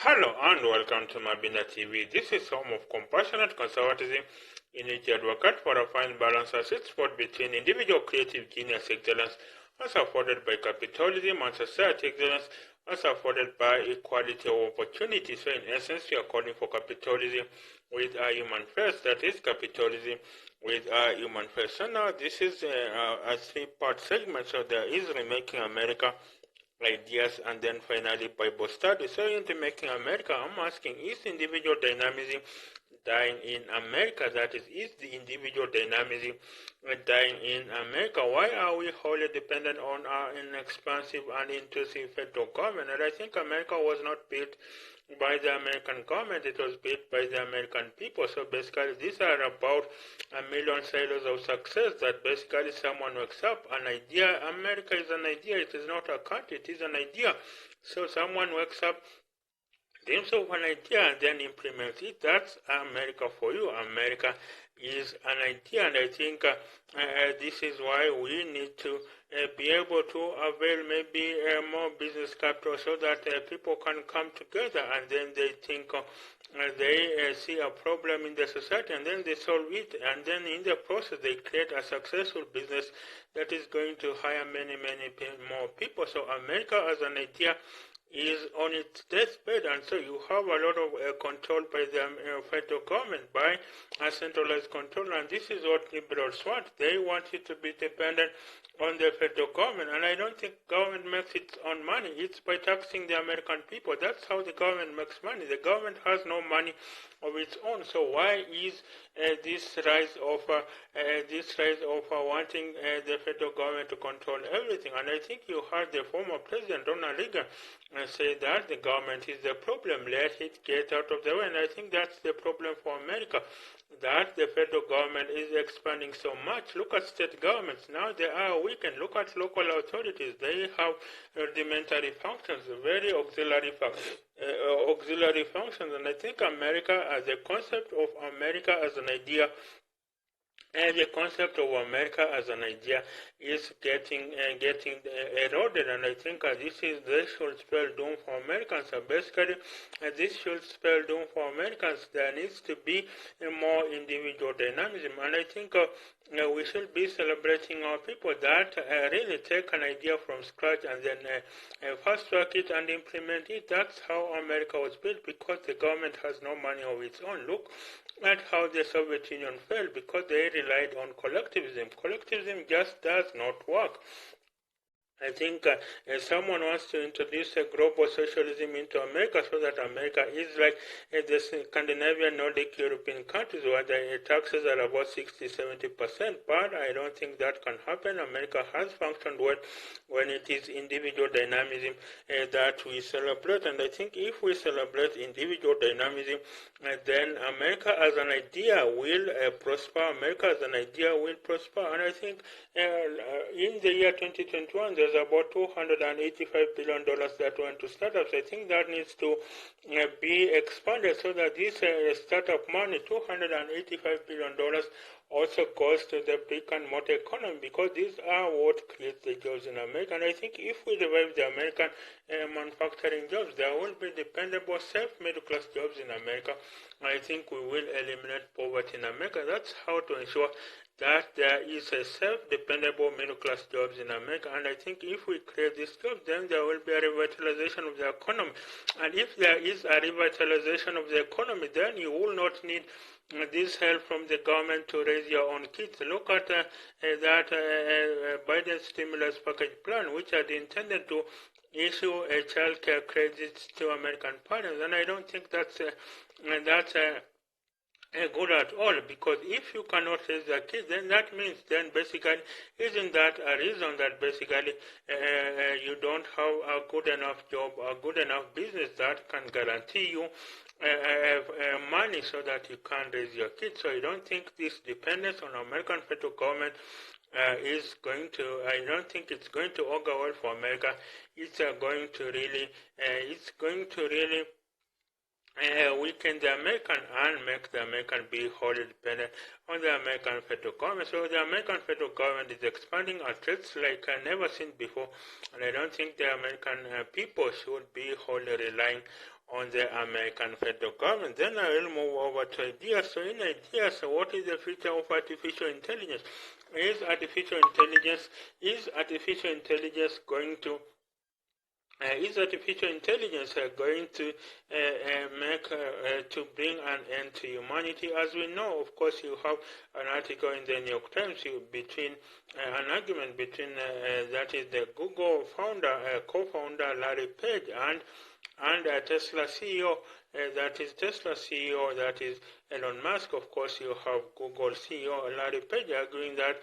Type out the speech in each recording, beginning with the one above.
Hello and welcome to Mabina TV. This is home of compassionate conservatism in which you advocate for a fine balance as sweet spot between individual creative genius excellence as afforded by capitalism and society excellence as afforded by equality of opportunity. So in essence, we are calling for capitalism with a human first, that is capitalism with a human first. So now this is a three-part segment. So there is Remaking America, ideas, and then finally Bible study. So in Remaking America, I'm asking, is individual dynamism dying in America? That is the individual dynamism dying in America? Why are we wholly dependent on our inexpansive and intrusive federal government? And I think America was not built by the American government, it was built by the American people. So basically these are about a million silos of success that basically someone wakes up, an idea. America is an idea, it is not a country, it is an idea. So someone wakes up, dreams of an idea and then implements it. That's America for you. America is an idea, and I think this is why we need to be able to avail maybe more business capital so that people can come together and then they think they see a problem in the society and then they solve it, and then in the process they create a successful business that is going to hire many more people. So America as an idea is on its deathbed, and so you have a lot of control by the federal government, by a centralized control, and this is what liberals want. They want you to be dependent on the federal government, and I don't think government makes its own money. It's by taxing the American people. That's how the government makes money. The government has no money of its own. So why is this rise of wanting the federal government to control everything? And I think you heard the former president Ronald Reagan say that the government is the problem. Let it get out of the way. And I think that's the problem for America, that the federal government is expanding so much. Look at state governments. Now they are weakened. Look at local authorities. They have rudimentary functions, very auxiliary functions. And I think America, as a concept of America as an idea, and the concept of America as an idea is getting eroded, and I think this should spell doom for Americans. So basically, this should spell doom for Americans. There needs to be more individual dynamism, and I think we should be celebrating our people that really take an idea from scratch and then fast track it and implement it. That's how America was built, because the government has no money of its own. Look at how the Soviet Union fell, because they relied on collectivism. Collectivism just does not work. I think someone wants to introduce a global socialism into America so that America is like the Scandinavian, Nordic, European countries where the taxes are about 60-70%, but I don't think that can happen. America has functioned well when it is individual dynamism that we celebrate, and I think if we celebrate individual dynamism, then America as an idea will prosper. America as an idea will prosper, and I think in the year 2021, there's about $285 billion that went to startups. I think that needs to be expanded so that this startup money, $285 billion, also goes to the brick and mortar economy, because these are what creates the jobs in America. And I think if we revive the American manufacturing jobs, there will be dependable self-middle class jobs in America. I think we will eliminate poverty in America. That's how to ensure that there is a self-dependable middle-class jobs in America. And I think if we create these jobs, then there will be a revitalization of the economy. And if there is a revitalization of the economy, then you will not need this help from the government to raise your own kids. Look at that Biden stimulus package plan, which had intended to issue a child care credits to American parents. And I don't think that's good at all, because if you cannot raise your kids, then that means then basically, isn't that a reason that basically you don't have a good enough job, a good enough business that can guarantee you money so that you can raise your kids? So I don't think this dependence on American federal government is going to, I don't think it's going to augur well for America. It's going to really weaken the American and make the American be wholly dependent on the American federal government. So the American federal government is expanding at rates like never seen before, and I don't think the American people should be wholly relying on the American federal government. Then I will move over to ideas. So in ideas, what is the future of artificial intelligence? Is artificial intelligence going to going to to bring an end to humanity? As we know, of course, you have an article in the New York Times between an argument between that is the Google founder, co-founder Larry Page, and Tesla CEO. That is Tesla CEO. That is Elon Musk. Of course, you have Google CEO Larry Page arguing that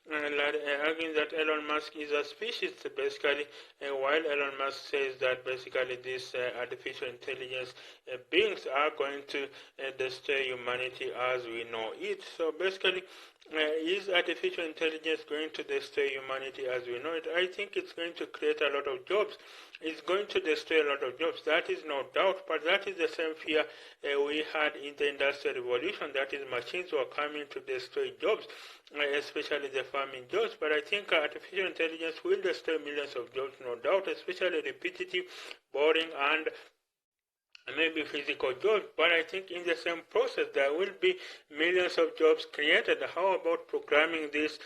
Elon Musk is a species, basically, while Elon Musk says that basically these artificial intelligence beings are going to destroy humanity as we know it. So basically, is artificial intelligence going to destroy humanity as we know it? I think it's going to create a lot of jobs. It's going to destroy a lot of jobs. That is no doubt, but that is the same fear we had in the Industrial Revolution, that is machines were coming to destroy jobs, especially the farming jobs. But I think artificial intelligence will destroy millions of jobs, no doubt, especially repetitive, boring, and maybe physical jobs. But I think in the same process there will be millions of jobs created. How about programming these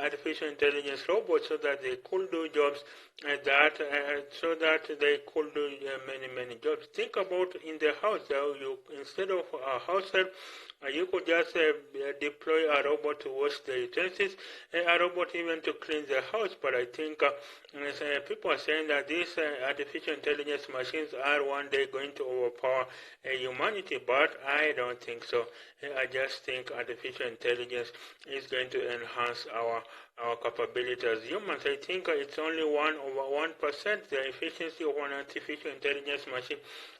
artificial intelligence robots so that they could do jobs so that they could do many jobs? Think about in the house. You, instead of a house help, you could just deploy a robot to wash the utensils, a robot even to clean the house. But I think people are saying that these artificial intelligence machines are one day going to overpower humanity, but I don't think so. I just think artificial intelligence is going to enhance our capability as humans. I think it's only 1%. The efficiency of an artificial intelligence machine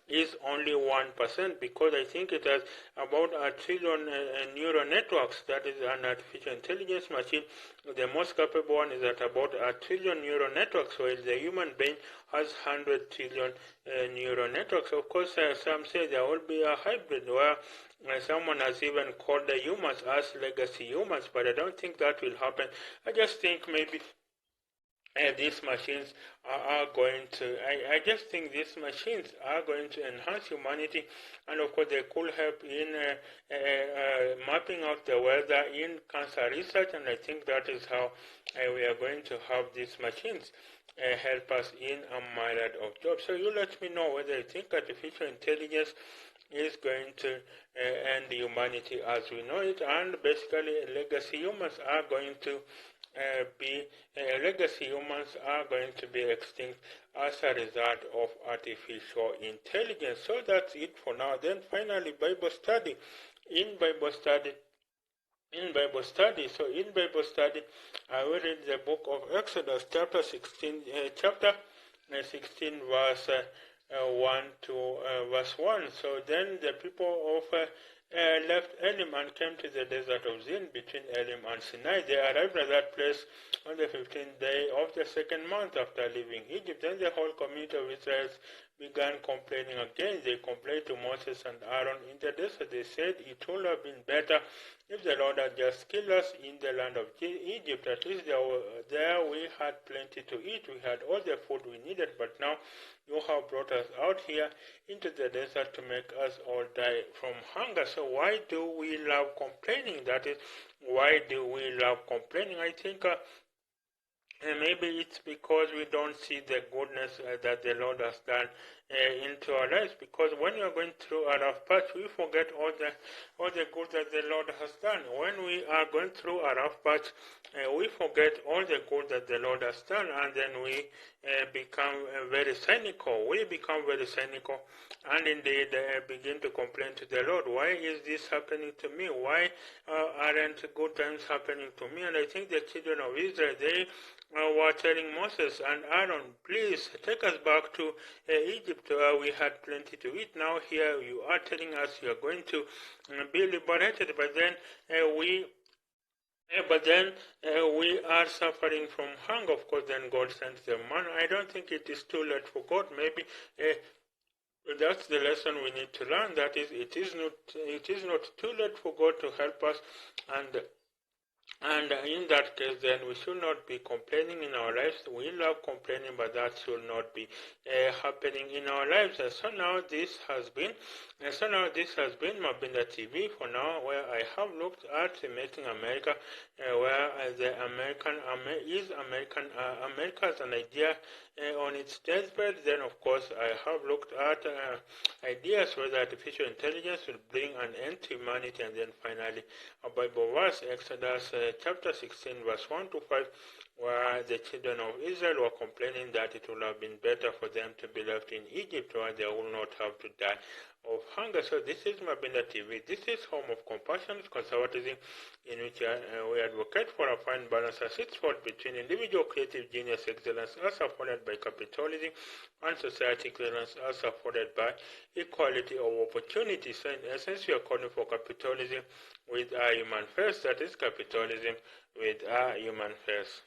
is only 1%, because I think it has about 1 trillion neural networks. That is an artificial intelligence machine. The most capable one is at about 1 trillion neural networks, while the human brain has 100 trillion neural networks. Of course, some say there will be a hybrid where someone has even called the humans as legacy humans, but I don't think that will happen. I just think maybe these machines are going to, I just think these machines are going to enhance humanity, and of course they could help in mapping out the weather in cancer research, and I think that is how we are going to have these machines help us in a myriad of jobs. So you let me know whether you think artificial intelligence is going to end humanity as we know it, and basically legacy humans are going to be extinct as a result of artificial intelligence. So that's it for now. Then finally, Bible study. In Bible study, I will read the book of Exodus, chapter 16, verse 1 to verse 1. So then the people of left Elim and came to the desert of Zin between Elim and Sinai. They arrived at that place on the 15th day of the second month after leaving Egypt. Then the whole community of Israel began complaining again. They complained to Moses and Aaron in the desert. They said, it would have been better if the Lord had just killed us in the land of Egypt. At least there we had plenty to eat. We had all the food we needed, but now you have brought us out here into the desert to make us all die from hunger. So why do we love complaining? That is, why do we love complaining? I think maybe it's because we don't see the goodness that the Lord has done into our lives. Because when we are going through a rough patch, we forget all the good that the Lord has done. When we are going through a rough patch, we forget all the good that the Lord has done, and then we become very cynical. And indeed begin to complain to the Lord. Why is this happening to me? Why aren't good times happening to me? And I think the children of Israel, they were telling Moses and Aaron, please take us back to Egypt where we had plenty to eat. Now here you are telling us you are going to be liberated, but then we are suffering from hunger. Of course, then God sends them manna. I don't think it is too late for God. Maybe that's the lesson we need to learn. That is, it is not too late for God to help us, and And in that case, then we should not be complaining in our lives. We love complaining, but that should not be happening in our lives. So now this has been Mabinda TV for now, where I have looked at Making America, where the America as an idea on its deathbed. Then, of course, I have looked at ideas whether artificial intelligence will bring an end to humanity, and then finally a Bible verse, Exodus chapter 16, verse 1 to 5, where the children of Israel were complaining that it would have been better for them to be left in Egypt, where they would not have to die of hunger. So this is Mabinda TV. This is home of compassionate conservatism, in which we advocate for a fine balance as it's fought between individual creative genius excellence as afforded by capitalism and society excellence as afforded by equality of opportunity. So in essence, we are calling for capitalism with a human face, that is capitalism with a human face.